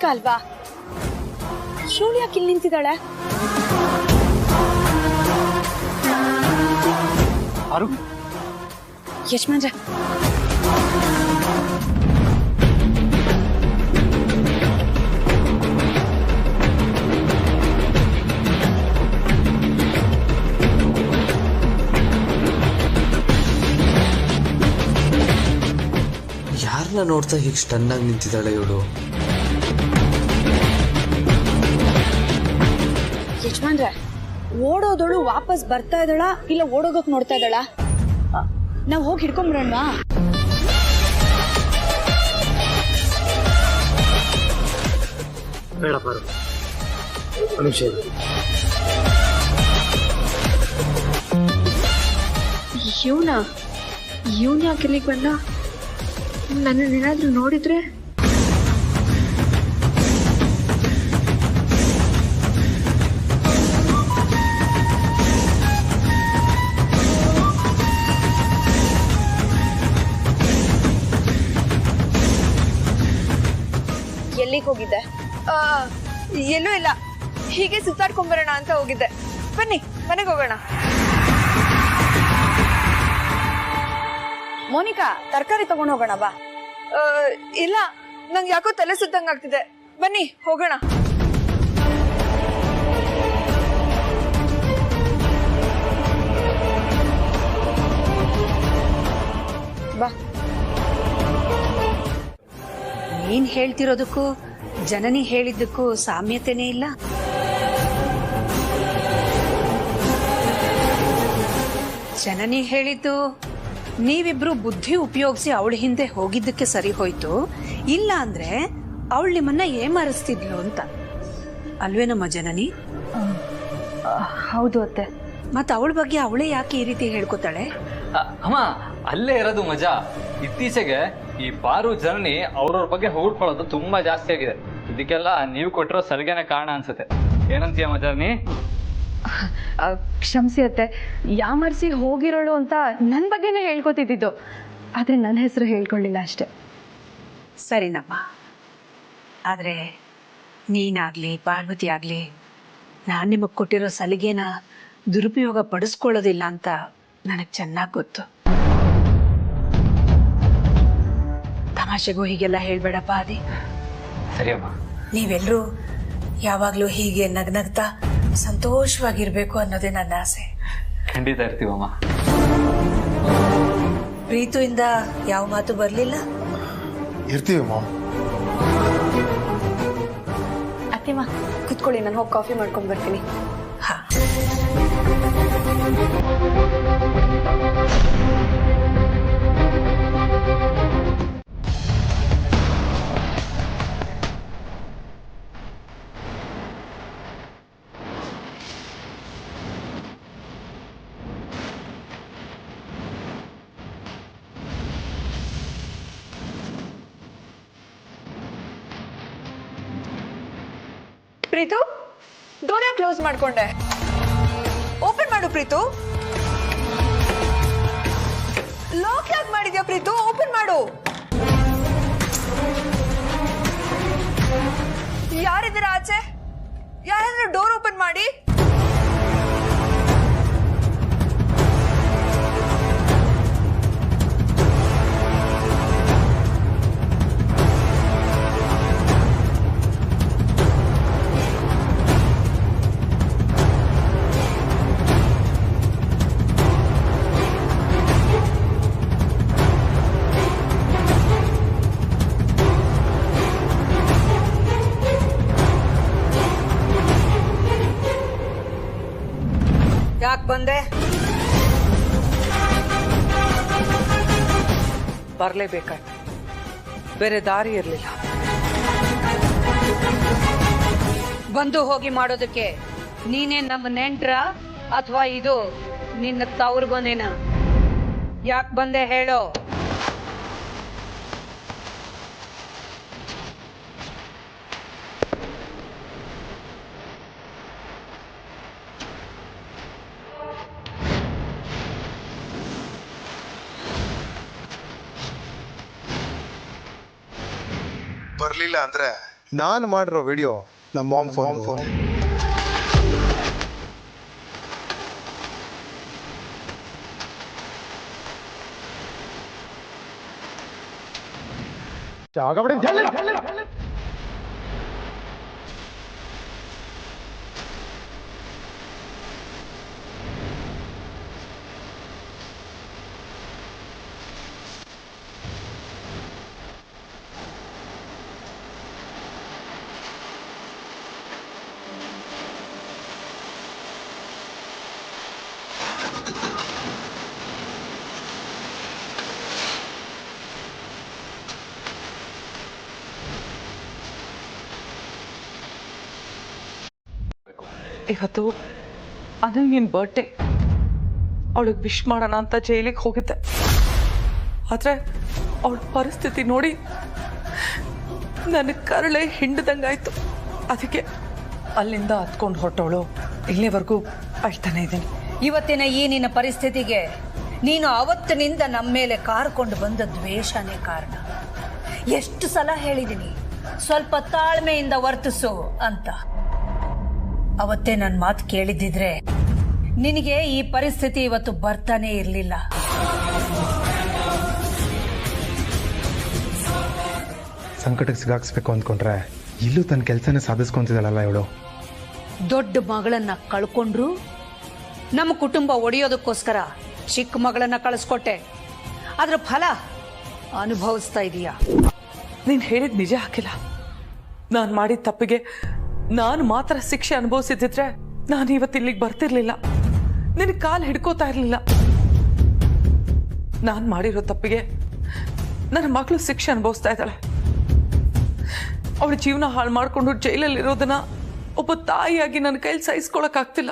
ಮೋನಿಕಾ ಅಲ್ವಾ? ಇವಳು ಯಾಕೆ ಇಲ್ಲಿ ನಿಂತಿದ್ದಾಳೆ? ಯಜಮಾನ್ರೆ, ಯಾರನ್ನ ನೋಡ್ತಾ ಹೀಗೆ ಸ್ಟನ್ ಆಗಿ ನಿಂತಿದ್ದಾಳೆ ಇವಳು? ಯಜಮಾನ್ರೆ, ಓಡೋದಳು ವಾಪಸ್ ಬರ್ತಾ ಇದ್ದಾಳ ಇಲ್ಲ ಓಡೋಗಕ್ ನೋಡ್ತಾ ಇದ್ದಾಳ? ನಾವ್ ಹೋಗಿ ಹಿಡ್ಕೊಂಡ್ಬಿಡೋಣವಾ? ಬೇಡ ಪಾರು, ನಿಮಿಷ ಇವನ್ ಯಾಕೆ ಇಲ್ಲಿಗೆ ಬಂದ? ನನ್ನೇನಾದ್ರೂ ನೋಡಿದ್ರೆ? ಎಲ್ಲಿಗೆ ಹೋಗಿದ್ದೆ? ಎಲ್ಲೂ ಇಲ್ಲ, ಹೀಗೆ ಸುತ್ತಾಡ್ಕೊಂಬರೋಣ ಅಂತ ಹೋಗಿದ್ದೆ. ಬನ್ನಿ ಮನೆಗೆ ಹೋಗೋಣ. ಮೋನಿಕಾ, ತರಕಾರಿ ತಗೊಂಡ್ ಹೋಗೋಣ ಬಾ. ಇಲ್ಲ, ನಂಗೆ ಯಾಕೋ ತಲೆ ಸುತ್ತಂಗ್ ಆಗ್ತಿದೆ. ಬನ್ನಿ ಹೋಗೋಣ. ಬಾ. ನೀನ್ ಹೇಳ್ತಿರೋದಕ್ಕೂ ಜನನಿ ಹೇಳಿದ್ದಕ್ಕೂ ಸಾಮ್ಯತೆನೇ ಇಲ್ಲ. ಜನನಿ ಹೇಳಿದ್ದು ನೀವಿಬ್ರು ಬುದ್ಧಿ ಉಪಯೋಗಿಸಿ ಅವಳ ಹಿಂದೆ ಹೋಗಿದ್ದಕ್ಕೆ ಸರಿ ಹೋಯ್ತು, ಇಲ್ಲ ಅಂದ್ರೆ ಅವಳು ನಿಮ್ಮನ್ನ ಏಮಾರಿಸ್ತಿದ್ಲು ಅಂತ ಅಲ್ವೇನಮ್ಮ ಜನನಿ? ಹೌದು ಅತ್ತೆ. ಮತ್ತ ಅವಳ ಬಗ್ಗೆ ಅವಳೇ ಯಾಕೆ ಈ ರೀತಿ ಹೇಳ್ಕೊತಾಳೆ? ಅಮ್ಮ, ಅಲ್ಲೇ ಇರೋದು ಮಜಾ. ಇತ್ತೀಚೆಗೆ ಈ ಪಾರು ಜನನಿ ಅವ್ರವ್ರ ಬಗ್ಗೆ ಹೊಗಳ್ಕೊಳ್ಳೋದು ತುಂಬಾ ಜಾಸ್ತಿ ಆಗಿದೆ. ಇದಕ್ಕೆಲ್ಲ ನೀವು ಕೊಟ್ಟಿರೋ ಸಲಿಗೆನೆ ಕಾರಣ ಅನ್ಸುತ್ತೆ. ಏನಂತೀಯಮ್ಮ ಜನನಿ? ಕ್ಷಮಿಸಿ ಅತ್ತೆ, ಯಾಮರ್ಸಿ ಹೋಗಿರೋಳು ಅಂತ ನನ್ನ ಬಗ್ಗೆನೇ ಹೇಳ್ಕೊತಿದ್ದು, ಆದ್ರೆ ನನ್ನ ಹೆಸರು ಹೇಳ್ಕೊಳ್ಳಿಲ್ಲ ಅಷ್ಟೆ. ಸರಿನಮ್ಮ, ಆದ್ರೆ ನೀನಾಗ್ಲಿ ಪಾರ್ವತಿ ಆಗ್ಲಿ ನಾನು ನಿಮಗೆ ಕೊಟ್ಟಿರೋ ಸಲಿಗೆನ ದುರುಪಯೋಗ ಪಡಿಸ್ಕೊಳ್ಳೋದಿಲ್ಲ ಅಂತ ನನಗೆ ಚೆನ್ನಾಗಿ ಗೊತ್ತು. ತಮಾಷೆಗೂ ಹೀಗೆಲ್ಲ ಹೇಳ್ಬೇಡಪ್ಪ ಆದಿ. ಸರಿಯಮ್ಮ. ನೀವೆಲ್ಲರೂ ಯಾವಾಗಲೂ ಹೀಗೆ ನಗ್ನಗ್ತಾ ಸಂತೋಷವಾಗಿರ್ಬೇಕು ಅನ್ನೋದೇ ನನ್ನ ಆಸೆ. ಖಂಡಿತ ಇರ್ತೀವಮ್ಮ. ಪ್ರೀತಿಯಿಂದ ಯಾವ ಮಾತು ಬರ್ಲಿಲ್ಲ? ಇರ್ತೀವಿ ಮಾಮ್. ಅತ್ತೆಮ್ಮ ಕುತ್ಕೊಳ್ಳಿ, ನಾನು ಹೋಗಿ ಕಾಫಿ ಮಾಡ್ಕೊಂಡ್ ಬರ್ತೀನಿ. ಹಾ. ಪ್ರೀತು, ಡೋರ್ ಯಾಕೆ ಕ್ಲೋಸ್ ಮಾಡ್ಕೊಂಡೆ? ಓಪನ್ ಮಾಡು ಪ್ರೀತು. ಲಾಕ್ ಯಾಕೆ ಮಾಡಿದ್ಯಾ ಪ್ರೀತು? ಓಪನ್ ಮಾಡು. ಯಾರಿದ್ದೀರ ಆಚೆ? ಯಾರಾದ್ರೂ ಡೋರ್ ಓಪನ್ ಮಾಡಿ. ಯಾಕೆ ಬಂದೆ? ಬರಲೇಬೇಕಾಯ್ತು, ಬೇರೆ ದಾರಿ ಇರಲಿಲ್ಲ. ಬಂದು ಹೋಗಿ ಮಾಡೋದಕ್ಕೆ ನೀನೇ ನಮ್ಮ ನೆಂಟ್ರ ಅಥವಾ ಇದು ನಿನ್ನ ತವ್ರಿಗೋನೇನ? ಯಾಕೆ ಬಂದೆ ಹೇಳೋ? ಬರ್ಲಿಲ್ಲ ಅಂದ್ರೆ ನಾನು ಮಾಡಿರೋ ವಿಡಿಯೋ ನಮ್ಮ ಮಾಮ್ ಫೋನ್ ಇವತ್ತು ಅನನ್ಯನ ಬರ್ಡೇ, ಅವಳಿಗೆ ವಿಶ್ ಮಾಡೋಣ ಅಂತ ಜೈಲಿಗೆ ಹೋಗಿದ್ದೆ. ಆದರೆ ಅವಳ ಪರಿಸ್ಥಿತಿ ನೋಡಿ ನನಗೆ ಕರಳೆ ಹಿಂಡ್ದಂಗಾಯ್ತು. ಅದಕ್ಕೆ ಅಲ್ಲಿಂದ ಹತ್ಕೊಂಡು ಹೊರಟವಳು ಇಲ್ಲಿವರೆಗೂ ಅಳ್ತಾನೆ ಇದ್ದೀನಿ. ಇವತ್ತಿನ ಈ ನಿನ್ನ ಪರಿಸ್ಥಿತಿಗೆ ನೀನು ಅವತ್ತಿನಿಂದ ನಮ್ಮ ಮೇಲೆ ಕಾರ್ಕೊಂಡು ಬಂದ ದ್ವೇಷನೇ ಕಾರಣ. ಎಷ್ಟು ಸಲ ಹೇಳಿದ್ದೀನಿ ಸ್ವಲ್ಪ ತಾಳ್ಮೆಯಿಂದ ವರ್ತಿಸು ಅಂತ. ಅವತ್ತೇ ನನ್ನ ಮಾತು ಕೇಳಿದ್ದಿದ್ರೆ ನಿನಗೆ ಈ ಪರಿಸ್ಥಿತಿ ಇವತ್ತು ಬರ್ತಾನೆ ಇರಲಿಲ್ಲ. ಸಂಕಟಕ್ಕೆ ಸಿಗಾಕ್ಸ್ಬೇಕು ಅಂದ್ಕೊಂಡ್ರೆ ಇಲ್ಲೂ ತನ್ನ ಕೆಲಸನೇ ಸಾಧಿಸ್ಕೊಂತಿದ್ದಾಳಲ್ಲ ಇವಳು. ದೊಡ್ಡ ಮಗಳನ್ನ ಕಳ್ಕೊಂಡ್ರು ನಮ್ಮ ಕುಟುಂಬ ಒಡೆಯೋದಕ್ಕೋಸ್ಕರ ಚಿಕ್ಕ ಮಗಳನ್ನ ಕಳಿಸ್ಕೊಟ್ಟೆ. ಅದ್ರ ಫಲ ಅನುಭವಿಸ್ತಾ ಇದೀಯಾ. ನೀನು ಹೇಳಿದ ನಿಜ ಹಾಕಿಲ್ಲ. ನಾನು ಮಾಡಿದ ತಪ್ಪಿಗೆ ನಾನು ಮಾತ್ರ ಶಿಕ್ಷೆ ಅನುಭವಿಸಿದ್ರೆ ನಾನು ಇವತ್ತು ಇಲ್ಲಿಗೆ ಬರ್ತಿರ್ಲಿಲ್ಲ, ನಿನಗೆ ಕಾಲು ಹಿಡ್ಕೋತಾ ಇರಲಿಲ್ಲ. ನಾನು ಮಾಡಿರೋ ತಪ್ಪಿಗೆ ನನ್ನ ಮಗಳು ಶಿಕ್ಷೆ ಅನುಭವಿಸ್ತಾ ಇದ್ದಾಳೆ. ಅವಳ ಜೀವನ ಹಾಳು ಮಾಡಿಕೊಂಡು ಜೈಲಲ್ಲಿರೋದನ್ನ ಒಬ್ಬ ತಾಯಿಯಾಗಿ ನನ್ನ ಕೈಲಿ ಸಹಿಸ್ಕೊಳಕ್ಕಾಗ್ತಿಲ್ಲ.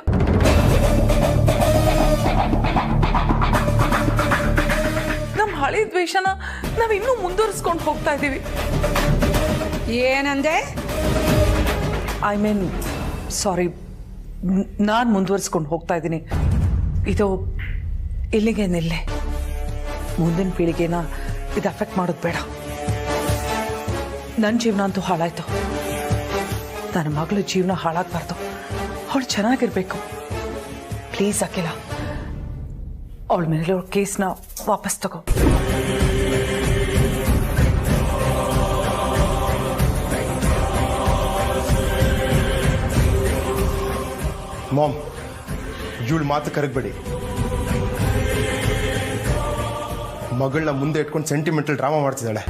ನಮ್ಮ ಹಳೆ ದ್ವೇಷನ ನಾವಿನ್ನೂ ಮುಂದುವರಿಸ್ಕೊಂಡು ಹೋಗ್ತಾ ಇದ್ದೀವಿ. ಏನಂದೆ? ಐ ಮೀನ್ ಸಾರಿ, ನಾನು ಮುಂದುವರಿಸ್ಕೊಂಡು ಹೋಗ್ತಾ ಇದ್ದೀನಿ. ಇದು ಇಲ್ಲಿಗೆ ನಿಲ್ಲೆ. ಮುಂದಿನ ಪೀಳಿಗೆನ ಇದು ಅಫೆಕ್ಟ್ ಮಾಡೋದು ಬೇಡ. ನನ್ನ ಜೀವನ ಅಂತೂ ಹಾಳಾಯ್ತು. ನನ್ನ ಮಗಳ ಜೀವನ ಹಾಳಾಗಬಾರ್ದು. ಅವಳು ಚೆನ್ನಾಗಿರ್ಬೇಕು. ಪ್ಲೀಸ್ ಅಖಿಲ, ಅವಳ ಮೇಲಿರೋ ಕೇಸ್ನ ವಾಪಸ್ ತಗೋ. ಮಾಮ್, ಇವಳು ಮಾತು ಕರಗಬೇಡಿ. ಮಗಳನ್ನ ಮುಂದೆ ಇಟ್ಕೊಂಡು ಸೆಂಟಿಮೆಂಟಲ್ ಡ್ರಾಮಾ ಮಾಡ್ತಿದ್ದಾಳೆ.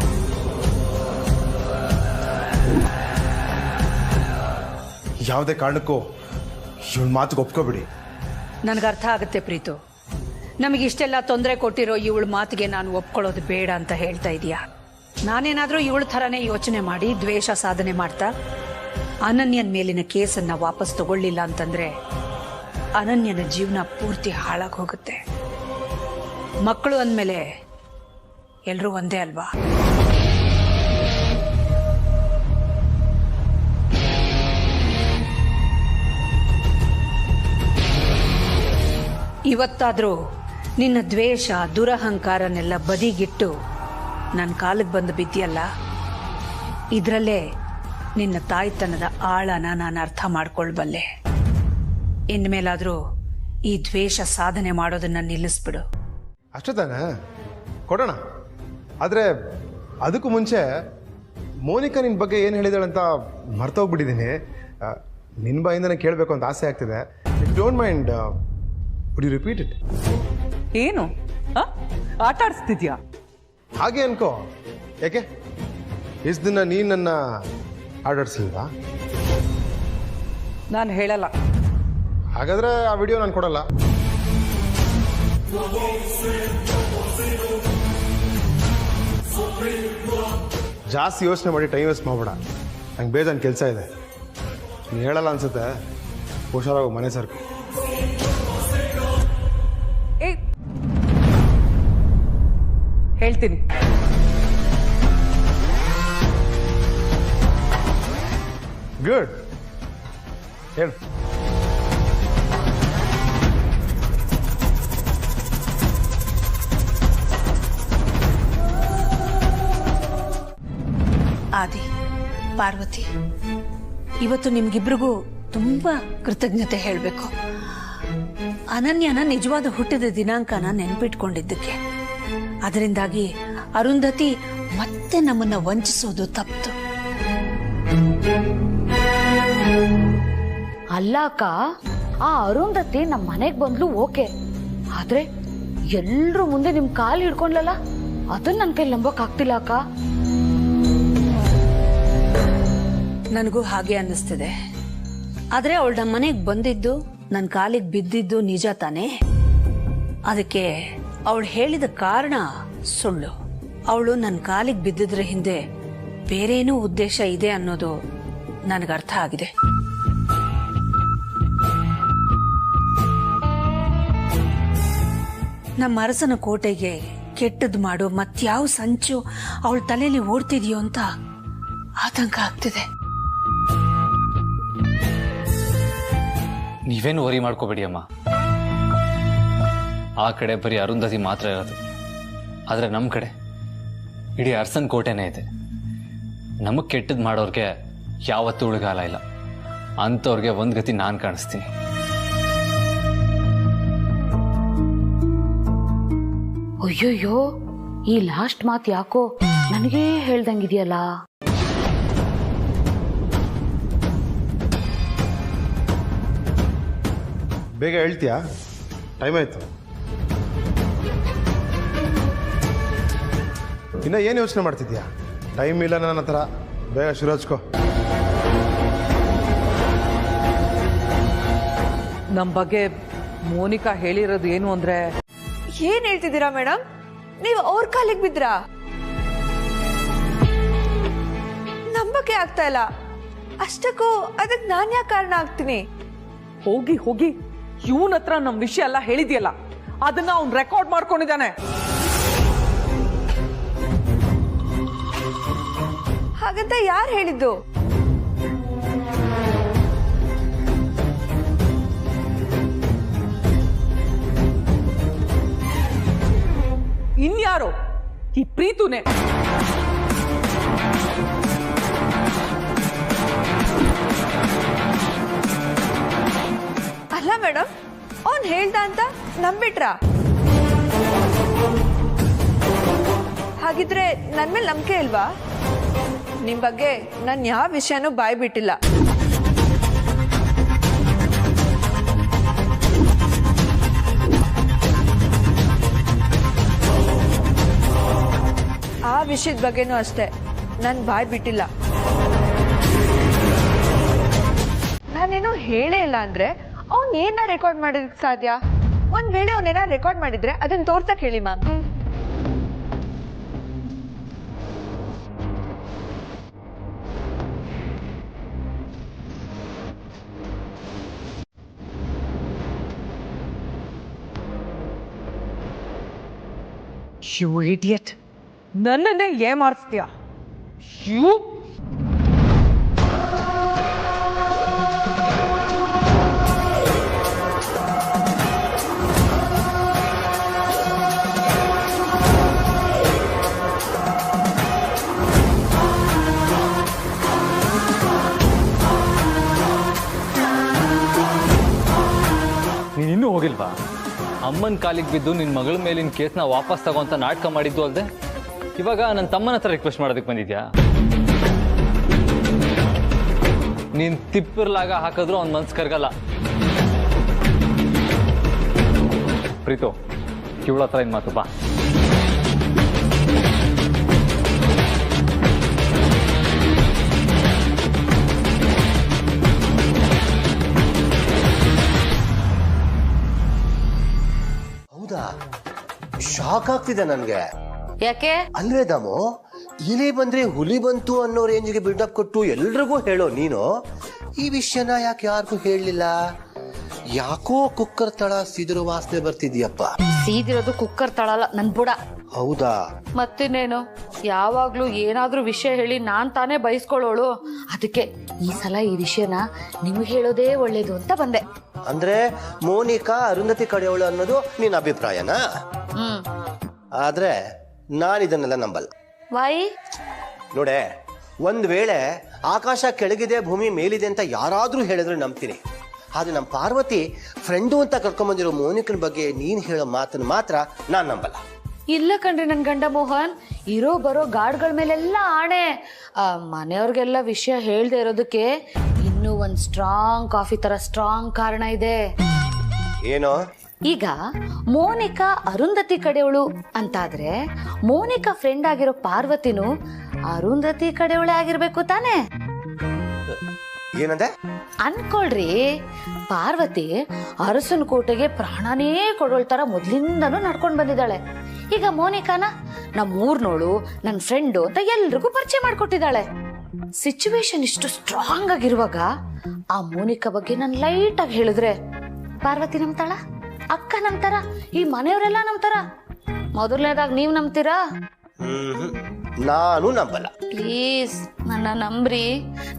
ಯಾವುದೇ ಕಾರಣಕ್ಕೂ ಇವಳ ಮಾತಿಗೆ ಒಪ್ಕೋಬೇಡಿ. ನನಗೆ ಅರ್ಥ ಆಗುತ್ತೆ ಪ್ರೀತು. ನಮಗಿಷ್ಟೆಲ್ಲ ತೊಂದರೆ ಕೊಟ್ಟಿರೋ ಇವಳ ಮಾತಿಗೆ ನಾನು ಒಪ್ಕೊಳ್ಳೋದು ಬೇಡ ಅಂತ ಹೇಳ್ತಾ ಇದೀಯಾ. ನಾನೇನಾದರೂ ಇವಳ ಥರನೇ ಯೋಚನೆ ಮಾಡಿ ದ್ವೇಷ ಸಾಧನೆ ಮಾಡ್ತಾ ಅನನ್ಯನ ಮೇಲಿನ ಕೇಸನ್ನ ವಾಪಸ್ ತಗೊಳ್ಳಿಲ್ಲ ಅಂತಂದ್ರೆ ಅನನ್ಯನ ಜೀವನ ಪೂರ್ತಿ ಹಾಳಾಗಿ ಹೋಗುತ್ತೆ. ಮಕ್ಕಳು ಅಂದಮೇಲೆ ಎಲ್ಲರೂ ಒಂದೇ ಅಲ್ವಾ? ಇವತ್ತಾದರೂ ನಿನ್ನ ದ್ವೇಷ ದುರಹಂಕಾರನೆಲ್ಲ ಬದಿಗಿಟ್ಟು ನನ್ನ ಕಾಲಿಗೆ ಬಂದು ಬಿದ್ದಿಯಲ್ಲ, ಇದರಲ್ಲೇ ನಿನ್ನ ತಾಯ್ತನದ ಆಳನ ನಾನು ಅರ್ಥ ಮಾಡ್ಕೊಳ್ಬಲ್ಲೆ. ಇನ್ಮೇಲಾದರೂ ಈ ದ್ವೇಷ ಸಾಧನೆ ಮಾಡೋದನ್ನ ನಿಲ್ಲಿಸ್ಬಿಡು. ಅಷ್ಟೇ ತಾನೆ, ಕೊಡೋಣ. ಆದರೆ ಅದಕ್ಕೂ ಮುಂಚೆ ಮೋನಿಕಾ ನಿನ್ನ ಬಗ್ಗೆ ಏನು ಹೇಳಿದಾಳಂತ ಮರ್ತೋಗ್ಬಿಟ್ಟಿದ್ದೀನಿ. ನಿನ್ನ ಬಾಯಿಂದನೇ ಕೇಳಬೇಕು ಅಂತ ಆಸೆ ಆಗ್ತಿದೆ. If don't mind, would you repeat it? ಏನು ಆಟ ಆಡಿಸ್ತಿದ್ಯಾ? ಹಾಗೆ ಅನ್ಕೋ. ಯಾಕೆ ಇಷ್ಟು ದಿನ ನೀನು ನನ್ನ ಆಡಾಡಿಸ್ಲಿಲ್ವಾ? ನಾನು ಹೇಳಲ್ಲ. ಹಾಗಾದ್ರೆ ಆ ವಿಡಿಯೋ ನಾನು ಕೊಡಲ್ಲ. ಜಾಸ್ತಿ ಯೋಚನೆ ಮಾಡಿ ಟೈಮ್ ವೇಸ್ಟ್ ಮಾಡಬೇಡ. ನಂಗೆ ಬೇಜಾನ್ ಕೆಲಸ ಇದೆ. ನೀನು ಹೇಳಲ್ಲ ಅನ್ಸುತ್ತೆ. ಹುಷಾರಾಗು, ಮನೆ ಸರ್ಕು. ಹೇಳ್ತೀನಿ. ಗುಡ್, ಹೇಳು. ಆದಿ, ಪಾರ್ವತಿ, ಇವತ್ತು ನಿಮ್ಗಿಬ್ರಿಗೂ ತುಂಬಾ ಕೃತಜ್ಞತೆ ಹೇಳಬೇಕು. ಅನನ್ಯನ ನಿಜವಾದ ಹುಟ್ಟಿದ ದಿನಾಂಕನ ನೆನ್ಪಿಟ್ಕೊಂಡಿದ್ದಕ್ಕೆ. ಅದರಿಂದಾಗಿ ಅರುಂಧತಿ ಮತ್ತೆ ನಮ್ಮನ್ನ ವಂಚಿಸೋದು ತಪ್ಪಿತು. ಅಲ್ಲ ಅಕ್ಕ, ಆ ಅರುಂಧತಿ ನಮ್ಮ ಮನೆಗ್ ಬಂದ್ಲು ಓಕೆ, ಆದ್ರೆ ಎಲ್ರೂ ಮುಂದೆ ನಿಮ್ ಕಾಲ್ ಹಿಡ್ಕೊಂಡ್ಲಲ್ಲ, ಅದನ್ನ ನನ್ ಕೈ ನಂಬಕ್ ಆಗ್ತಿಲ್ಲ ಅಕ್ಕ. ನನಗೂ ಹಾಗೆ ಅನ್ನಿಸ್ತಿದೆ. ಆದ್ರೆ ಅವಳು ನಮ್ಮ ಮನೆಗ್ ಬಂದಿದ್ದು, ನನ್ನ ಕಾಲಿಗೆ ಬಿದ್ದಿದ್ದು ನಿಜ ತಾನೇ. ಅದಕ್ಕೆ ಅವಳು ಹೇಳಿದ ಕಾರಣ ಸುಳ್ಳು. ಅವಳು ನನ್ನ ಕಾಲಿಗೆ ಬಿದ್ದಿದ್ರ ಹಿಂದೆ ಬೇರೇನೂ ಉದ್ದೇಶ ಇದೆ ಅನ್ನೋದು ನನಗರ್ಥ ಆಗಿದೆ. ನಮ್ಮ ಅರಸನ ಕೋಟೆಗೆ ಕೆಟ್ಟದ್ ಮಾಡೋ ಮತ್ಯಾವ ಸಂಚು ಅವಳ ತಲೆಯಲ್ಲಿ ಓಡ್ತಿದ್ಯೋ ಅಂತ ಆತಂಕ ಆಗ್ತಿದೆ. ನೀವೇನು ವರಿ ಮಾಡ್ಕೋಬೇಡಿ ಅಮ್ಮ. ಆ ಕಡೆ ಬರೀ ಅರುಂಧತಿ ಮಾತ್ರ ಇರೋದು, ಆದ್ರೆ ನಮ್ಮ ಕಡೆ ಇಡೀ ಅರಸನ್ ಕೋಟೆನೇ ಇದೆ. ನಮಗ್ ಕೆಟ್ಟದ್ ಮಾಡೋರ್ಗೆ ಯಾವತ್ತೂ ಉಳಿಗಾಲ ಇಲ್ಲ. ಅಂಥವ್ರಿಗೆ ಒಂದ್ ಗತಿ ನಾನು ಕಾಣಿಸ್ತೀನಿ. ಅಯ್ಯೋಯ್ಯೋ, ಈ ಲಾಸ್ಟ್ ಮಾತು ಯಾಕೋ ನನಗೇ ಹೇಳ್ದಂಗಿದೆಯಲ್ಲ. ಬೇಗ ಹೇಳ್ತೀಯಾ? ಟೈಮ್ ಆಯ್ತು. ಇನ್ನ ಏನು ಯೋಚನೆ ಮಾಡ್ತಿದ್ಯಾ? ಟೈಮ್ ಇಲ್ಲ ನನ್ನ ಹತ್ರ, ಬೇಗ ಶುರು ಹಚ್ಕೋ. ನಮ್ಮ ಬಗ್ಗೆ ಮೋನಿಕಾ ಹೇಳಿರೋದು ಏನು ಅಂದ್ರೆ, ಏನ್ ಹೇಳ್ತಿದ್ದೀರಾ ಮೇಡಮ್? ನೀವು ಅವ್ರ ಕಾಲಿಗೆ ಬಿದ್ರಾ? ನಂಬಕ್ಕೆ ಆಗ್ತಾ ಇಲ್ಲ. ಅಷ್ಟಕ್ಕೂ ಅದಕ್ಕೆ ನಾನ್ ಯಾಕೆ ಕಾರಣ ಆಗ್ತೀನಿ? ಹೋಗಿ ಹೋಗಿ ಇವನ ಹತ್ರ ನಮ್ಮ ವಿಷಯ ಎಲ್ಲ ಹೇಳಿದ್ಯಲ್ಲ, ಅದನ್ನ ಅವ್ನು ರೆಕಾರ್ಡ್ ಮಾಡ್ಕೊಂಡಿದ್ದಾನೆ. ಹಾಗಂತ ಯಾರು ಹೇಳಿದ್ದು? ಇನ್ಯಾರೋ? ಈ ಪ್ರೀತುನೇ. ಅಲ್ಲ ಮೇಡಮ್, ಅವನ್ ಹೇಳ್ದ ಅಂತ ನಂಬಿಟ್ರ? ಹಾಗಿದ್ರೆ ನನ್ ಮೇಲೆ ನಂಬಿಕೆ ಇಲ್ವಾ? ನಿಮ್ ಬಗ್ಗೆ ನಾನು ಯಾವ ವಿಷಯನೂ ಬಾಯ್ ಬಿಟ್ಟಿಲ್ಲ. ಆ ವಿಷಯದ ಬಗ್ಗೆನೂ ಅಷ್ಟೇ, ನಾನು ಬಾಯ್ ಬಿಟ್ಟಿಲ್ಲ. ನಾನೇನು ಹೇಳೇ ಇಲ್ಲ ಅಂದ್ರೆ ಅವ್ನ್ ಏನ ರೆಕಾರ್ಡ್ ಮಾಡೋದಕ್ಕೆ ಸಾಧ್ಯ? ಒಂದ್ ವೇಳೆ ಅವನೇನ ರೆಕಾರ್ಡ್ ಮಾಡಿದ್ರೆ ಅದನ್ನ ತೋರ್ಸಕ್ ಹೇಳಿ ಮ್ಯಾಮ್. ಯು ಇಡಿಯಟ್, ನನ್ನನ್ನೇ ಏಮಾರಿಸ್ತೀಯ? ಯು ನೀನಿನ್ನೂ ಹೋಗಿಲ್ವಾ? ಅಮ್ಮನ ಕಾಲಿಗೆ ಬಿದ್ದು ನಿನ್ನ ಮಗಳ ಮೇಲಿನ ಕೇಸ್ನ ವಾಪಸ್ ತಗೋಂತ ನಾಟಕ ಮಾಡಿದ್ದು ಅಲ್ಲದೆ ಇವಾಗ ನನ್ನ ತಮ್ಮನ ಹತ್ರ ರಿಕ್ವೆಸ್ಟ್ ಮಾಡೋದಕ್ಕೆ ಬಂದಿದ್ಯಾ? ನೀನ್ ತಿಪ್ಪಿರ್ಲಾಗ ಹಾಕಿದ್ರು ಅವ್ನ ಮನ್ಸು ಕರ್ಗಲ್ಲ. ಪ್ರೀತು, ಇವಳ ಹತ್ರ ಏನ್ ಮಾತು ಬಾ. ಹೌದಾ? ಶಾಕ್ ಆಗ್ತಿದೆ ನನ್ಗೆ. ಯಾಕೆ? ಅಲ್ವೇ ದಾಮು, ಇಲಿ ಬಂದ್ರೆ ಹುಲಿ ಬಂತು ಅನ್ನೋ ರೇಂಜ್ಗೆ ಬಿಲ್ಡಪ್ ಕೊಟ್ಟು ಎಲ್ರಿಗೂ ಹೇಳೋ ನೀನು ಈ ವಿಷಯನ ಯಾಕೆ ಯಾರಿಗೂ ಹೇಳಲಿಲ್ಲ? ಯಾಕೋ ಕುಕ್ಕರ್ ತಳ ಸಿದಿರೋ ವಾಸನೆ ಬರ್ತಿದ್ಯಪ್ಪ. ಸೀದಿರೋದು ಕುಕ್ಕರ್ ತಳಲ್ಲ, ನನ್ ಬುಡ. ಹೌದಾ? ಮತ್ತಿನ್ನೇನು, ಯಾವಾಗ್ಲೂ ಏನಾದ್ರೂ ವಿಷಯ ಹೇಳಿ ನಾನ್ ತಾನೇ ಬಯಸ್ಕೊಳ್ಳೋಳು. ಅದಕ್ಕೆ ಈ ಸಲ ಈ ವಿಷಯನ ನಿಮ್ಗೆ ಹೇಳೋದೇ ಒಳ್ಳೇದು ಅಂತ ಬಂದೆ. ಅಂದ್ರೆ ಮೋನಿಕಾ ಅರುಂಧತಿ ಕಡೆಯವಳು ಅನ್ನೋದು ನಿನ್ನ ಅಭಿಪ್ರಾಯನಾ? ಆದ್ರೆ ನಾನು ಇದನ್ನೆಲ್ಲ ನಂಬಲ್ಲ. ವಾಯ್ ನೋಡೆ, ಒಂದು ವೇಳೆ ಆಕಾಶ ಕೆಳಗಿದೆ ಭೂಮಿ ಮೇಲಿದೆ ಅಂತ ಯಾರಾದರೂ ಹೇಳಿದ್ರೆ ನಂಬ್ತೀನಿ. ಆದರೆ ನಮ್ಮ ಪಾರ್ವತಿ ಫ್ರೆಂಡು ಅಂತ ಕರ್ಕೊಂಬಂದಿರೋ ಮೋನಿಕನ ಬಗ್ಗೆ ನೀನು ಹೇಳೋ ಮಾತನ್ನು ಮಾತ್ರ ನಾನು ನಂಬಲ್ಲ. ಇಲ್ಲ ಕಣ್ರಿ ನನ್ ಗಂಡ ಮೋಹನ್, ಇರೋ ಬರೋ ಗಾಡ್ಗಳ ಮೇಲೆಲ್ಲ ಆಣೆ. ಮನೆಯವ್ರಿಗೆಲ್ಲ ವಿಷಯ ಹೇಳ್ದೆ ಇರೋದಕ್ಕೆ ಇನ್ನೂ ಒಂದ್ ಸ್ಟ್ರಾಂಗ್ ಕಾಫಿ ತರ ಸ್ಟ್ರಾಂಗ್ ಕಾರಣ ಇದೆ. ಏನೋ? ಈಗ ಮೋನಿಕಾ ಅರುಂಧತಿ ಕಡೆಯವಳು ಅಂತಾದ್ರೆ ಮೋನಿಕಾ ಫ್ರೆಂಡ್ ಆಗಿರೋ ಪಾರ್ವತಿನೂ ಅರುಂಧತಿ ಕಡೆಯವಳೆ ಆಗಿರ್ಬೇಕು ತಾನೇ? ಏನಂದೆ? ಅನ್ಕೊಳ್ರಿ, ಪಾರ್ವತಿ ಅರಸನ ಕೋಟೆಗೆ ಪ್ರಾಣನೇ ಕೊಡೋಳ್ತರ ಮೊದ್ಲಿಂದನೂ ನಡ್ಕೊಂಡು ಬಂದಿದ್ದಾಳೆ. ಈಗ ಮೋನಿಕಾನ ನಮ್ಮೂರ್ನೋಳು, ನನ್ನ ಫ್ರೆಂಡು ಅಂತ ಎಲ್ರಿಗೂ ಪರಿಚಯ ಮಾಡ್ಕೊಟ್ಟಿದ್ದಾಳೆ. ಸಿಚುವೇಶನ್ ಇಷ್ಟು ಸ್ಟ್ರಾಂಗ್ ಆಗಿರುವಾಗ ಆ ಮೋನಿಕಾ ಬಗ್ಗೆ ನಾನು ಲೈಟ್ ಆಗಿ ಹೇಳಿದ್ರೆ ಪಾರ್ವತಿ ನಂಬ್ತಾಳ? ಅಕ್ಕ ನಂಬ್ತಾರ? ಈ ಮನೆಯವರೆಲ್ಲ ನಂಬ್ತಾರ? ಮೊದಲನೇದಾಗ ನೀವ್ ನಂಬ್ತೀರಾ? ನಾನು ನಂಬಲ್ಲ. ಪ್ಲೀಸ್ ನನ್ನ ನಂಬ್ರಿ,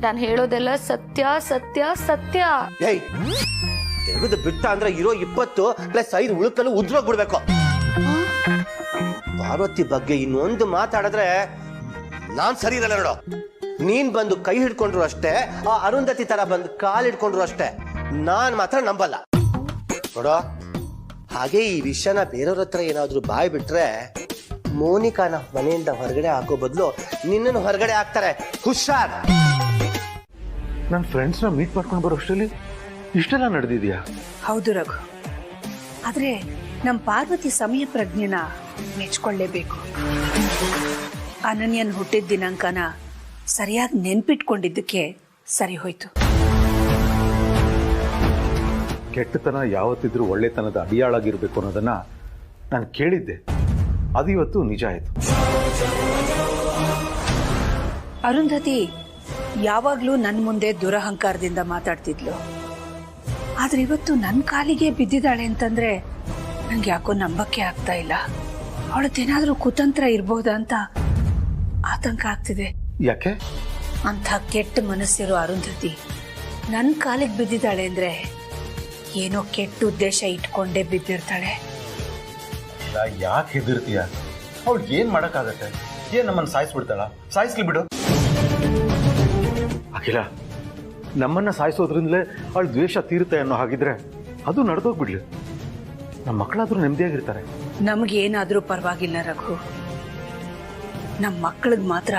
ನಾನು ಹೇಳೋದೆಲ್ಲ ಸತ್ಯ ಸತ್ಯ ಸತ್ಯ. ಏಯ್, ತೆಗೆದು ಬಿಟ್ಟ ಅಂದ್ರೆ ಇರೋ 20+5 ಉಳುಕಲು ಉದ್ರೋಗ್ಬಿಡ್ಬೇಕು. ಪಾರ್ವತಿ ಬಗ್ಗೆ ಇನ್ನೊಂದು ಮಾತಾಡಿದ್ರೆ ನಾನ್ ಸರಿ ಇರಲ್ಲ ನೋಡು. ನೀನ್ ಬಂದು ಕೈ ಹಿಡ್ಕೊಂಡ್ರು ಅಷ್ಟೇ, ಆ ಅರುಂಧತಿ ತರ ಬಂದು ಕಾಲ್ ಹಿಡ್ಕೊಂಡ್ರು ಅಷ್ಟೇ, ನಾನ್ ಮಾತ್ರ ನಂಬಲ್ಲ ನೋಡೋ. ಹಾಗೆ ಈ ವಿಷಯನ ಬೇರೆಯವ್ರ ಹತ್ರ ಏನಾದ್ರು ಬಾಯ್ ಬಿಟ್ರೆ ಮೋನಿಕಾನ ಮನೆಯಿಂದ ಹೊರಗಡೆ ಹಾಕೋ ಬದಲು ನಿನ್ನನ್ನು ಹೊರಗಡೆ ಹಾಕ್ತಾರೆ. ಹುಷಾರ್. ನನ್ನ ಫ್ರೆಂಡ್ಸ್ನ ಮೀಟ್ ಮಾಡ್ಕೊಂಡು ಬರೋ ಅಷ್ಟರಲ್ಲಿ ಇಷ್ಟೆಲ್ಲ ನಡೆದಿದ್ಯಾ? ಹೌದು ರಘು, ಆದ್ರೆ ನಮ್ಮ ಪಾರ್ವತಿ ಸಮಯ ಪ್ರಜ್ಞೆನ ಮೆಚ್ಕೊಳ್ಳೇಬೇಕು. ಅನನ್ಯನ್ ಹುಟ್ಟಿದ ದಿನಾಂಕನ ಸರಿಯಾಗಿ ನೆನ್ಪಿಟ್ಕೊಂಡಿದ್ದಕ್ಕೆ ಸರಿ ಹೋಯ್ತು. ಕೆಟ್ಟತನ ಯಾವತ್ತಿದ್ರೂ ಒಳ್ಳೆತನದ ಅಡಿಯಾಳಾಗಿರ್ಬೇಕು ಅನ್ನೋದನ್ನ ನಾನು ಕೇಳಿದ್ದೆ. ಅದು ಇವತ್ತು ನಿಜ ಆಯ್ತು. ಅರುಂಧತಿ ಯಾವಾಗ್ಲೂ ನನ್ನ ಮುಂದೆ ದುರಹಂಕಾರದಿಂದ ಮಾತಾಡ್ತಿದ್ಲು. ಆದ್ರೆ ಇವತ್ತು ನನ್ನ ಕಾಲಿಗೆ ಬಿದ್ದಿದ್ದಾಳೆ ಅಂತಂದ್ರೆ ನಂಗೆ ಯಾಕೋ ನಂಬಕ್ಕೆ ಆಗ್ತಾ ಇಲ್ಲ. ಅವಳದ್ದೇನಾದ್ರೂ ಕುತಂತ್ರ ಇರ್ಬೋದಾ ಅಂತ ಆತಂಕ ಆಗ್ತಿದೆ. ಯಾಕೆ? ಅಂಥ ಕೆಟ್ಟ ಮನಸ್ಸಿರೋ ಅರುಂಧತಿ ನನ್ನ ಕಾಲಿಗೆ ಬಿದ್ದಿದ್ದಾಳೆ ಅಂದ್ರೆ ಏನೋ ಕೆಟ್ಟ ಉದ್ದೇಶ ಇಟ್ಕೊಂಡೇ ಬಿದ್ದಿರ್ತಾಳೆ. ಯಾಕೆ ಹೆದರ್ತೀಯ? ಅವಳು ಏನ್ ಮಾಡಕ್ಕಾಗತ್ತೆ? ಏನ್ ನಮ್ಮನ್ನ ಸಾಯಿಸ್ಬಿಡ್ತಾಳ? ಸಾಯಿಸ್ಲಿ ಬಿಡು. ಅಖಿಲ, ನಮ್ಮನ್ನ ಸಾಯಿಸೋದ್ರಿಂದಲೇ ಅವಳು ದ್ವೇಷ ತೀರುತ್ತೆ ಅನ್ನೋ ಹಾಗಿದ್ರೆ ಅದು ನಡೆದೋಗ್ಬಿಡ್ಲಿ. ನಮ್ಮ ಮಕ್ಕಳಾದ್ರೂ ನೆಮ್ಮದಿಯಾಗಿರ್ತಾರೆ. ನಮಗೇನಾದ್ರೂ ಪರವಾಗಿಲ್ಲ ರಘು, ನಮ್ಮ ಮಕ್ಕಳಿಗೆ ಮಾತ್ರ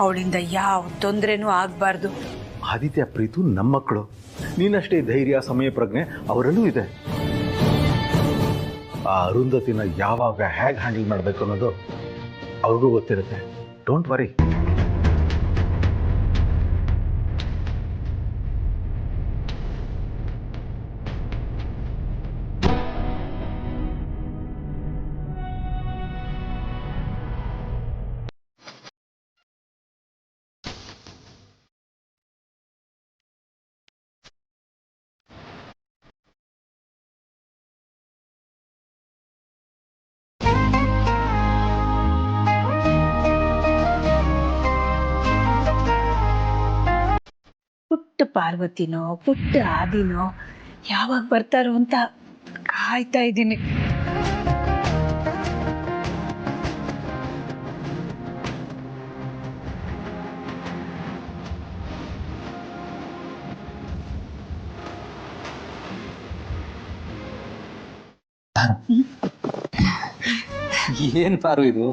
ಅವಳಿಂದ ಯಾವ ತೊಂದರೆನೂ ಆಗ್ಬಾರ್ದು. ಆದಿತ್ಯ ಪ್ರೀತು ನಮ್ಮ ಮಕ್ಕಳು. ನೀನಷ್ಟೇ ಧೈರ್ಯ ಸಮಯ ಪ್ರಜ್ಞೆ ಅವರಲ್ಲೂ ಇದೆ. ಆ ಅರುಂಧತಿನ ಯಾವಾಗ ಹೇಗೆ ಹ್ಯಾಂಡಲ್ ಮಾಡಬೇಕು ಅನ್ನೋದು ಅವ್ರಿಗೂ ಗೊತ್ತಿರುತ್ತೆ. Don't worry. ಪುಟ್ಟ ಪಾರ್ವತಿನೋ ಪುಟ್ಟ ಆದಿನೋ ಯಾವಾಗ ಬರ್ತಾರೋ ಅಂತ ಕಾಯ್ತಾ ಇದ್ದೀನಿ. ಏನ್ ಪಾರು ಇದು?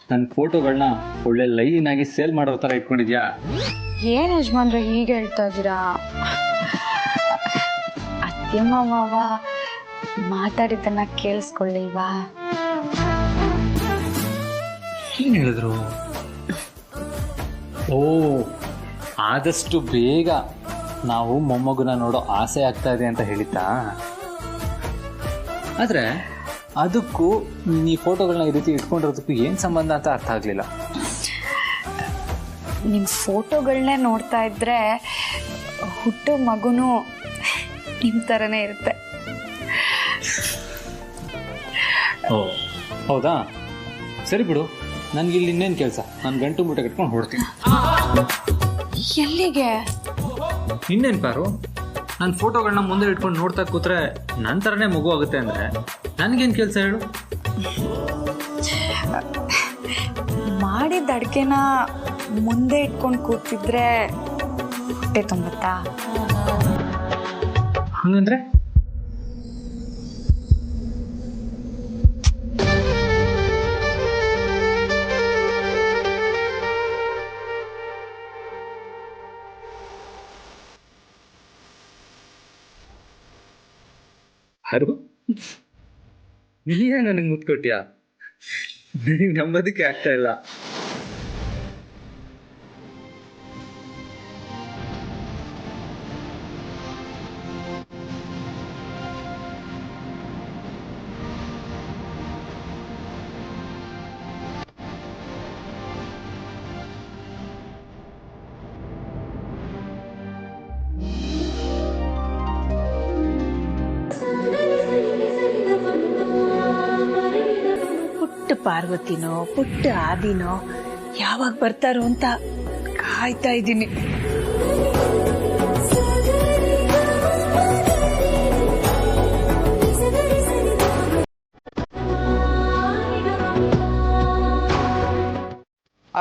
ನನ್ನ ಫೋಟೋಗಳನ್ನ ಒಳ್ಳೆ ಲೈನ್ ಆಗಿ ಸೇಲ್ ಮಾಡೋ ತರ ಇಟ್ಕೊಂಡಿದ್ಯಾ? ಏನ್ ಯಜಮಾನ್ರೆ ಹೀಗೆ ಹೇಳ್ತಾ ಇದ್ದೀರಾ? ಅತ್ತೆ ಮಾವ ಮಾತಾಡಿದ್ದನ್ನ ಕೇಳಿಸ್ಕೊಳ್ಳಿಲ್ವಾ? ಏನ್ ಹೇಳಿದ್ರು? ಓ, ಆದಷ್ಟು ಬೇಗ ನಾವು ಮೊಮ್ಮಗುನ ನೋಡೋ ಆಸೆ ಆಗ್ತಾ ಇದೆ ಅಂತ ಹೇಳಿತಾ? ಆದ್ರೆ ಅದಕ್ಕೂ ನೀ ಫೋಟೋಗಳನ್ನ ಈ ರೀತಿ ಇಟ್ಕೊಂಡಿರೋದಕ್ಕೂ ಏನು ಸಂಬಂಧ ಅಂತ ಅರ್ಥ ಆಗಲಿಲ್ಲ. ನಿಮ್ಮ ಫೋಟೋಗಳನ್ನೇ ನೋಡ್ತಾ ಇದ್ರೆ ಹುಟ್ಟೋ ಮಗುನೂ ನಿಮ್ಮ ಥರನೇ ಇರುತ್ತೆ. ಓ ಹೌದಾ? ಸರಿ ಬಿಡು, ನನಗೆ ಇಲ್ಲಿ ಇನ್ನೇನು ಕೆಲಸ. ನಾನು ಗಂಟು ಮುಟ್ಟೆ ಕಟ್ಕೊಂಡು ಹೊಡ್ತೀನಿ. ಎಲ್ಲಿಗೆ? ಇನ್ನೇನು ಪಾರು, ನನ್ನ ಫೋಟೋಗಳನ್ನ ಮುಂದೆ ಇಟ್ಕೊಂಡು ನೋಡ್ತಾ ಕೂತ್ರೆ ನನ್ನ ಥರನೇ ಮಗು ಆಗುತ್ತೆ ಅಂದರೆ ನನಗೇನು ಕೆಲಸ ಹೇಳು? ಮಾಡಿದ ಅಡುಗೆನ ಮುಂದೆ ಇಟ್ಕೊಂಡು ಕೂತಿದ್ರೆ ಹೊಟ್ಟೆ ತುಂಬುತ್ತಾ? ಹಂಗಂದ್ರೆ ಯಾರು ನೀನೇ ನನಗೆ ಮುತ್ತು ಕೊಟ್ಟಿಯಾ? ನನಗೆ ನಂಬೋದಕ್ಕೆ ಆಗ್ತಾ ಇಲ್ಲ. ಪುಟ್ಟ ಪಾರ್ವತಿನೋ ಪುಟ್ಟ ಆದಿನೋ ಯಾವಾಗ ಬರ್ತಾರೋ ಅಂತ ಕಾಯ್ತಾ ಇದ್ದೀನಿ.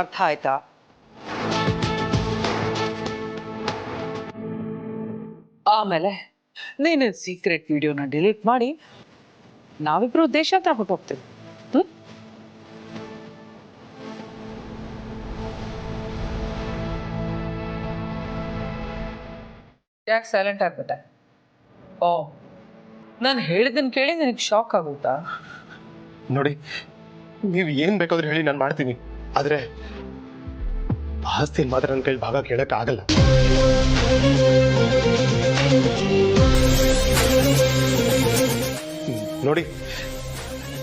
ಅರ್ಥ ಆಯ್ತಾ? ಆಮೇಲೆ ನೀನು ಸೀಕ್ರೆಟ್ ವಿಡಿಯೋನ ಡಿಲೀಟ್ ಮಾಡಿ ನಾವಿಬ್ರು ದೇಶಾಂತರ ಹೊರಟೋಗ್ತೀವಿ. ಯಾಕೆ ಸೈಲೆಂಟ್ ಆಗ್ಬಿಟ್ಟೆ? ಓ, ನಾನು ಹೇಳಿದ್ದನ್ನು ಕೇಳಿ ನನಗೆ ಶಾಕ್ ಆಗುತ್ತಾ? ನೋಡಿ, ನೀವು ಏನು ಬೇಕಾದ್ರೂ ಹೇಳಿ ನಾನು ಮಾಡ್ತೀನಿ. ಆದರೆ ಆಸ್ತಿ ಮಾತ್ರ ನನ್ನ ಕೈಲಿ ಭಾಗ ಕೇಳೋಕ್ಕಾಗಲ್ಲ. ನೋಡಿ,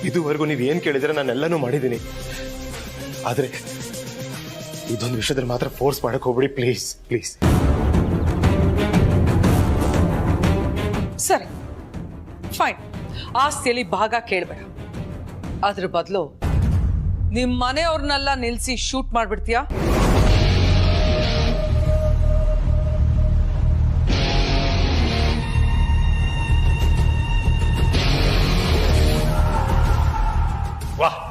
ಇದುವರೆಗೂ ನೀವು ಏನು ಕೇಳಿದ್ರೆ ನಾನೆಲ್ಲನೂ ಮಾಡಿದ್ದೀನಿ. ಆದರೆ ಇದೊಂದು ವಿಷಯದಲ್ಲಿ ಮಾತ್ರ ಫೋರ್ಸ್ ಮಾಡಕ್ಕೆ ಹೋಗ್ಬಿಡಿ, ಪ್ಲೀಸ್ ಪ್ಲೀಸ್. ಸರಿ, ಫೈನ್. ಆಸ್ತಿಯಲ್ಲಿ ಭಾಗ ಕೇಳಬೇಡ. ಅದ್ರ ಬದಲು ನಿಮ್ಮ ಮನೆಯವ್ರನ್ನೆಲ್ಲ ನಿಲ್ಲಿಸಿ ಶೂಟ್ ಮಾಡ್ಬಿಡ್ತೀಯಾ? ವಾಹ್,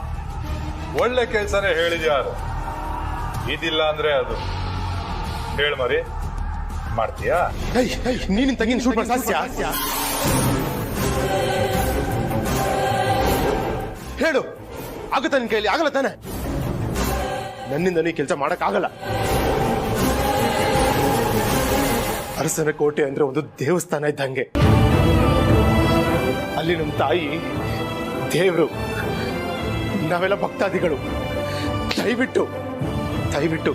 ಒಳ್ಳೆ ಕೆಲಸನೇ ಹೇಳಿದ್ಯಾರು. ಇದಿಲ್ಲ ಅಂದ್ರೆ ಅದು ಹೇಳ ಮರಿ ಮಾಡ್ತೀಯಾ? ನೀನಿನ್ ತಂಗಿನ ಶೂಟ್ ಮಾಡಿ ಸಾಧ್ಯ? ಹೇಳು, ಆಗುತ್ತಾ ನಿನ್ ಕೈಲಿ? ಆಗಲ್ಲ ತಾನೆ? ನನ್ನಿಂದ ನೀ ಕೆಲಸ ಮಾಡಕ್ಕಾಗಲ್ಲ. ಅರಸನ ಕೋಟೆ ಅಂದ್ರೆ ಒಂದು ದೇವಸ್ಥಾನ ಇದ್ದಂಗೆ. ಅಲ್ಲಿ ನಮ್ಮ ತಾಯಿ ದೇವರು, ನಾವೆಲ್ಲ ಭಕ್ತಾದಿಗಳು. ದಯವಿಟ್ಟು ದಯವಿಟ್ಟು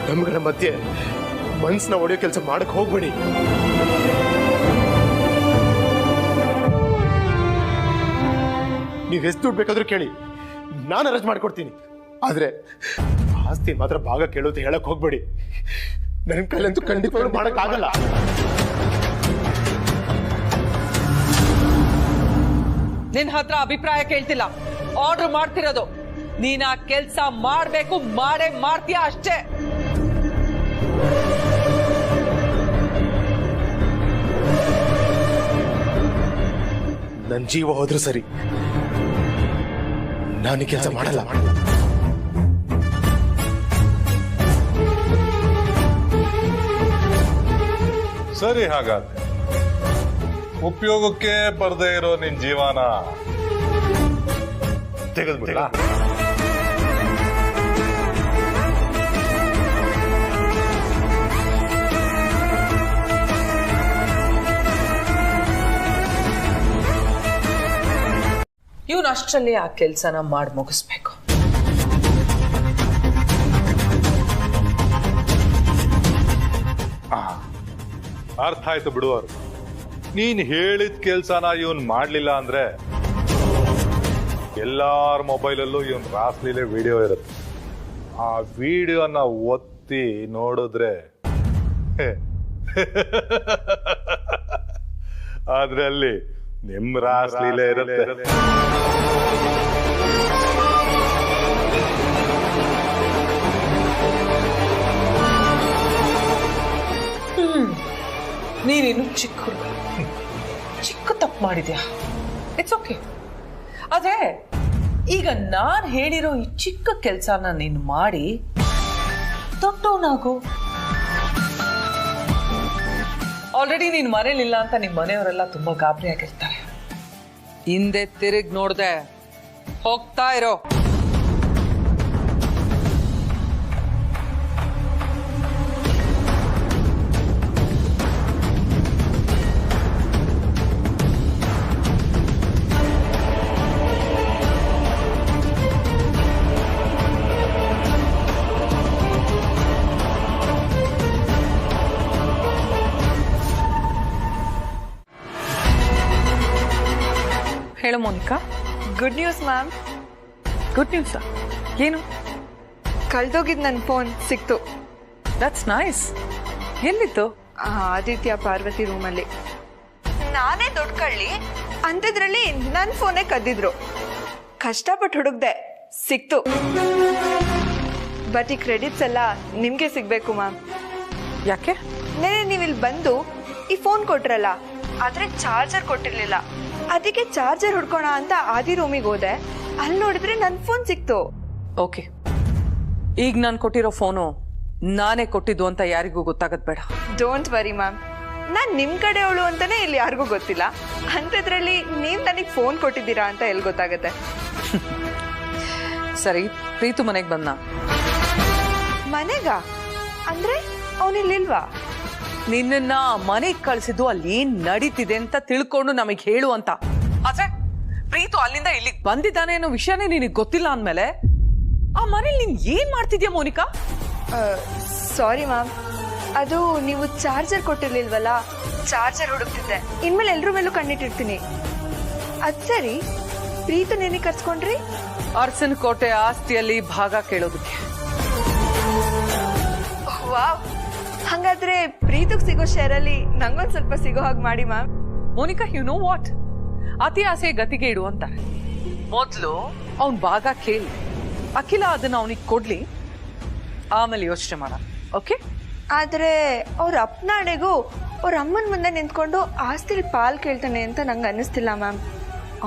ನಮ್ಗಳ ಮಧ್ಯೆ ಮನ್ಸನ್ನ ಒಡೆಯೋ ಕೆಲಸ ಮಾಡಕ್ ಹೋಗ್ಬೇಡಿ. ನೀವ್ ಎಷ್ಟು ದುಡ್ಡು ಬೇಕಾದ್ರೂ ಕೇಳಿ, ನಾನು ಅರೇಂಜ್ ಮಾಡ್ಕೊಡ್ತೀನಿ. ಆದ್ರೆ ಆಸ್ತಿ ಮಾತ್ರ ಭಾಗ ಕೇಳೋದು ಹೇಳಕ್ ಹೋಗ್ಬೇಡಿ. ನನ್ನ ಕೈಲಂತೂ ಖಂಡಿತವಾಗ್ಲೂ ಮಾಡಕ್ ಆಗಲ್ಲ. ನಿನ್ ಹತ್ರ ಅಭಿಪ್ರಾಯ ಕೇಳ್ತಿಲ್ಲ, ಆರ್ಡರ್ ಮಾಡ್ತಿರೋದು. ನೀನ್ ಆ ಕೆಲ್ಸ ಮಾಡ್ಬೇಕು, ಮಾಡೇ ಮಾಡ್ತೀಯ ಅಷ್ಟೇ. ನನ್ನ ಜೀವ ಹೋದ್ರೂ ಸರಿ, ನಾನು ಕೆಲಸ ಮಾಡಲ್ಲ. ಸರಿ, ಹಾಗಾದ್ರೆ ಉಪಯೋಗಕ್ಕೆ ಬರದೇ ಇರೋ ನಿನ್ ಜೀವನ ತೆಗೆದ್ಬಿಡ. ಇವನು ಅಷ್ಟರಲ್ಲಿ ಆ ಕೆಲಸನ ಮಾಡಿ ಮುಗಿಸ್ಬೇಕು. ಅರ್ಥ ಆಯ್ತು ಬಿಡುವರು. ನೀನ್ ಹೇಳಿದ ಕೆಲ್ಸನ ಇವನ್ ಮಾಡ್ಲಿಲ್ಲ ಅಂದ್ರೆ ಎಲ್ಲಾರ ಮೊಬೈಲಲ್ಲೂ ಇವನ್ ರಾಸ್ಲೀಲೆ ವಿಡಿಯೋ ಇರುತ್ತೆ. ಆ ವಿಡಿಯೋನ ಒತ್ತಿ ನೋಡಿದ್ರೆ ಅದ್ರಲ್ಲಿ ನಿಮ್ ರಾಸ್ಲೀಲೆ ಇರುತ್ತೆ. ನೀನಿನ್ನು ಚಿಕ್ಕ ಹುಡುಗ, ಚಿಕ್ಕ ತಪ್ಪು ಮಾಡಿದ್ಯಾ, ಇಟ್ಸ್ ಓಕೆ. ಆದ್ರೆ ಈಗ ನಾನ್ ಹೇಳಿರೋ ಈ ಚಿಕ್ಕ ಕೆಲ್ಸನ ನೀನು ಮಾಡಿ ದೊಡ್ಡವನಾಗು. ಆಲ್ರೆಡಿ ನೀನ್ ಮನೇಲಿಲ್ಲ ಅಂತ ನಿಮ್ ಮನೆಯವರೆಲ್ಲ ತುಂಬಾ ಗಾಬರಿ ಆಗಿರ್ತಾರೆ. ಹಿಂದೆ ತಿರುಗಿ ನೋಡ್ದೆ ಹೋಗ್ತಾ ಇರೋ. ಹೇಳು Monica. Good news ma'am. Good news ಏನು? ಕಳ್ದೋಗಿದ್ ನನ್ನ ಫೋನ್ ಸಿಕ್ತು. That's nice. ಎಲ್ಲಿತ್ತು? ಆದಿತ್ಯ ಪಾರ್ವತಿ ರೂಮಲ್ಲಿ. ನಾನೇ ದೊಡ್ಡ ಕಳ್ಳಿ ಅಂತಿದ್ರಲ್ಲಿ ನನ್ನ ಫೋನೇ ಕದ್ದಿದ್ರು. ಕಷ್ಟಪಟ್ಟು ಹುಡುಕ್ದೆ, ಸಿಕ್ತು. ಬಟ್ ಈ ಕ್ರೆಡಿಟ್ಸ್ ಎಲ್ಲ ನಿಮ್ಗೆ ಸಿಗ್ಬೇಕು ಮ್ಯಾಮ್. ಯಾಕೆ? ನೆನೆ ನೀವಿಲ್ಲಿ ಬಂದು ಈ ಫೋನ್ ಕೊಟ್ರಲ್ಲ, ಆದ್ರೆ ಚಾರ್ಜರ್ ಕೊಟ್ಟಿರ್ಲಿಲ್ಲ. ಅದಕ್ಕೆ ಚಾರ್ಜರ್ ಹುಡ್ಕೋಣ ಅಂತ ಆದಿ ರೂಮಿಗೆ ಹೋದೆ. ಅಲ್ಲಿ ನೋಡಿದ್ರೆ ನನ್ನ ಫೋನ್ ಸಿಕ್ತು. ಓಕೆ, ಈಗ ನಾನು ಕೊಟ್ಟಿರೋ ಫೋನು ನಾನೇ ಕೊಟ್ಟಿದ್ದು ಅಂತ ಯಾರಿಗೂ ಗೊತ್ತಾಗದ್ ಬೇಡ. ಡೋಂಟ್ ವರಿ ಮ್ಯಾಮ್, ನಾನ್ ನಿಮ್ ಕಡೆಯವಳು ಅಂತಾನೆ ಇಲ್ಲಿ ಯಾರಿಗೂ ಗೊತ್ತಿಲ್ಲ. ಅಂಥದ್ರಲ್ಲಿ ನೀವ್ ನನಗೆ ಫೋನ್ ಕೊಟ್ಟಿದ್ದೀರಾ ಅಂತ ಎಲ್ಲಿ ಗೊತ್ತಾಗತ್ತೆ? ಸರಿ, ಪ್ರೀತು ಮನೆಗೆ ಬಂದ. ಮನೆಗ ಅಂದ್ರೆ ಅವನಿಲ್ಲಿಲ್ವಾ? ನಿನ್ನ ಮನೆಗೆ ಕಳ್ಸಿದ್ದು ಅಲ್ಲಿ ಏನ್ ನಡೀತಿದೆ ಅಂತ ತಿಳ್ಕೊಂಡು ನಮಗ್ ಹೇಳು ಅಂತ. ಆದ್ರೆ ಪ್ರೀತು ಅಲ್ಲಿಂದ ಇಲ್ಲಿಗೆ ಬಂದಿದ್ದಾನೆ ಅನ್ನೋ ವಿಷಯನೇ ನಿನಗೆ ಗೊತ್ತಿಲ್ಲ ಅಂದ್ಮೇಲೆ ಆ ಮನೇಲಿ ನೀನ್ ಏನ್ ಮಾಡ್ತಿದ್ಯಾ ಮೋನಿಕಾ? ಸಾರಿ ಮ್ಯಾಮ್, ಅದು ನೀವು ಚಾರ್ಜರ್ ಕೊಟ್ಟಿರ್ಲಿಲ್ವಲ್ಲ, ಚಾರ್ಜರ್ ಹುಡುಕ್ತಿದ್ದೆ. ಇನ್ಮೇಲೆ ಎಲ್ರ ಮೇಲೂ ಕಣ್ಣಿಟ್ಟಿರ್ತೀನಿ. ಅದ್ ಸರಿ, ಪ್ರೀತು ನೆನೆ ಕರ್ಸ್ಕೊಂಡ್ರಿ? ಅರಸನ ಕೋಟೆ ಆಸ್ತಿಯಲ್ಲಿ ಭಾಗ ಕೇಳೋದಕ್ಕೆ. ವಾವ್, ಹಂಗಾದ್ರೆ ಪ್ರೀತಿಗೆ ಸಿಗೋ ಶೇರಲ್ಲಿ ನಂಗೊಂದ್ ಸ್ವಲ್ಪ ಸಿಗೋ ಹಾಗೆ ಮಾಡಿ ma'am. Monica, you know what, ಅತಿ ಆಸೆ ಗತಿಗೆ ಇಡು ಅಂತಾರೆ. ಮೊದ್ಲು ಅವನ್ ಭಾಗ ಕೇಳಿ, ಅಖಿಲ ಅದನ್ನ ಅವನಿಗೆ ಕೊಡ್ಲಿ, ಆಮೇಲೆ ಯೋಚನೆ ಮಾಡ. ಓಕೆ? ಆದ್ರೆ ಅವ್ರ ಅಪ್ಪನಾಣೆಗೂ ಅವ್ರ ಅಮ್ಮನ ಮುಂದೆ ನಿಂತ್ಕೊಂಡು ಆಸ್ತಿಲಿ ಪಾಲ್ ಕೇಳ್ತಾನೆ ಅಂತ ನಂಗೆ ಅನ್ನಿಸ್ತಿಲ್ಲ ಮ್ಯಾಮ್.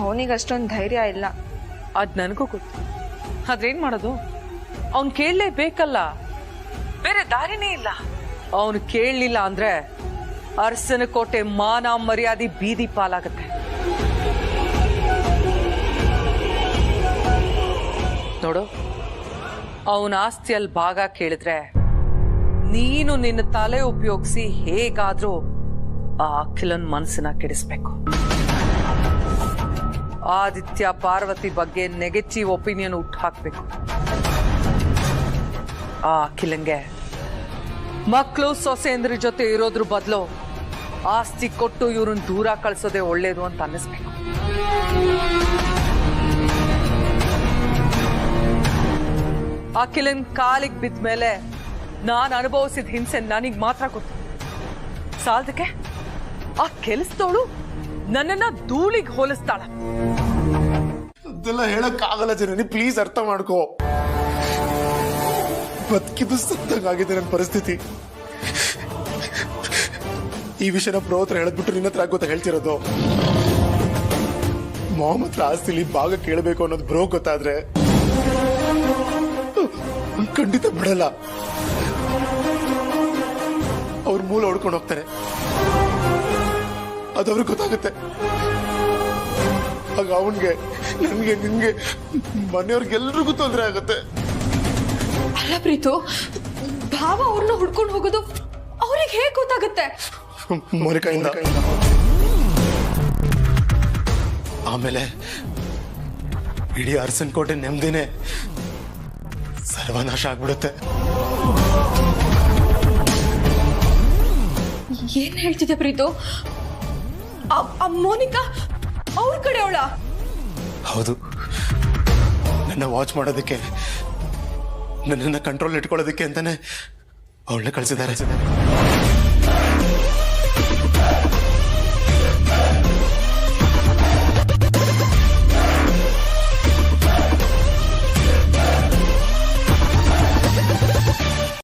ಅವನಿಗೆ ಅಷ್ಟೊಂದು ಧೈರ್ಯ ಇಲ್ಲ. ಅದ್ ನನಗೂ ಗೊತ್ತು. ಅದ್ರೇನ್ ಮಾಡೋದು? ಅವ್ನ್ ಕೇಳಲೇಬೇಕಲ್ಲ, ಬೇರೆ ದಾರಿನೇ ಇಲ್ಲ. ಅವನು ಕೇಳಲಿಲ್ಲ ಅಂದ್ರೆ ಅರಸನ ಕೋಟೆ ಮಾನ ಮರ್ಯಾದೆ ಬೀದಿ ಪಾಲಾಗತ್ತೆ. ನೋಡು, ಅವನ ಆಸ್ತಿಯಲ್ಲಿ ಭಾಗ ಕೇಳಿದ್ರೆ ನೀನು ನಿನ್ನ ತಲೆ ಉಪಯೋಗಿಸಿ ಹೇಗಾದ್ರೂ ಆ ಅಖಿಲನ್ ಮನಸ್ಸನ್ನ ಕೆಡಿಸ್ಬೇಕು. ಆದಿತ್ಯ ಪಾರ್ವತಿ ಬಗ್ಗೆ ನೆಗೆಟಿವ್ ಒಪಿನಿಯನ್ ಹುಟ್ಟು ಹಾಕ್ಬೇಕು. ಆ ಅಖಿಲಂಗೆ ಮಕ್ಕಳು ಸೊಸೆಂದ್ರ ಜೊತೆ ಇರೋದ್ರ ಬದಲು ಆಸ್ತಿ ಕೊಟ್ಟು ಇವ್ರನ್ನ ದೂರ ಕಳ್ಸೋದೇ ಒಳ್ಳೇದು ಅಂತ ಅನ್ನಿಸ್ಬೇಕು. ಅಖಿಲನ್ ಕಾಲಿಗೆ ಬಿದ್ದ ಮೇಲೆ ನಾನು ಅನುಭವಿಸಿದ ಹಿಂಸೆ ನನಗ್ ಮಾತ್ರ ಗೊತ್ತು. ಸಾಲದಕ್ಕೆ ಆ ಕೆಲಸದವಳು ನನ್ನನ್ನ ಧೂಳಿಗೆ ಹೋಲಿಸ್ತಾಳ. ಅದೆಲ್ಲ ಹೇಳಕ್ಕಾಗಲ್ಲ ಜನನಿ, ಪ್ಲೀಸ್ ಅರ್ಥ ಮಾಡ್ಕೋ. ಬದುಕಿದ್ದು ಸತ್ತಂಗಾಗಿದೆ ನನ್ನ ಪರಿಸ್ಥಿತಿ. ಈ ವಿಷಯನ ಬ್ರೋ ಹತ್ರ ಹೇಳದ್ಬಿಟ್ಟು ನಿನ್ನ ಹತ್ರ ಗೊತ್ತಾ ಹೇಳ್ತಿರೋದು. ಮಾಮ್ ಹತ್ರ ಆಸ್ತಿಲಿ ಭಾಗ ಕೇಳಬೇಕು ಅನ್ನೋದು ಬ್ರೋ ಗೊತ್ತಾದ್ರೆ ಖಂಡಿತ ಬಿಡಲ್ಲ. ಅವ್ರ ಮೂಲ ಹೊಡ್ಕೊಂಡು ಹೋಗ್ತಾರೆ. ಅದವ್ರಿಗೆ ಗೊತ್ತಾಗುತ್ತೆ. ಆಗ ಅವನ್ಗೆ, ನನ್ಗೆ, ನಿನ್ಗೆ, ಮನೆಯವ್ರಿಗೆಲ್ರಿಗೂ ತೊಂದರೆ ಆಗುತ್ತೆ. ಅಲ್ಲ ಪ್ರೀತು, ಭಾವ ಅವ್ರನ್ನ ಹುಡ್ಕೊಂಡು ಹೋಗೋದು ಅವ್ರಿಗೆ ಹೇಗೆ ಗೊತ್ತಾಗುತ್ತೆ? ಮೋನಿಕಾಯಿಂದ. ಆಮೇಲೆ ಇಡೀ ಅರಸನ್ ಕೋಟೆ ನೆಮ್ಮದಿನೇ ಸರ್ವನಾಶ ಆಗ್ಬಿಡುತ್ತೆ. ಏನ್ ಹೇಳ್ತಿದ್ದೆ ಪ್ರೀತು? ಮೋನಿಕಾ ಅವ್ರ ಕಡೆ ಅವಳ? ಹೌದು, ನನ್ನ ವಾಚ್ ಮಾಡೋದಕ್ಕೆ, ನನ್ನನ್ನ ಕಂಟ್ರೋಲ್ ಇಟ್ಕೊಳ್ಳೋದಕ್ಕೆ ಅಂತಾನೆ ಅವಳನ್ನ ಕಳಿಸಿದ್ದಾರೆ.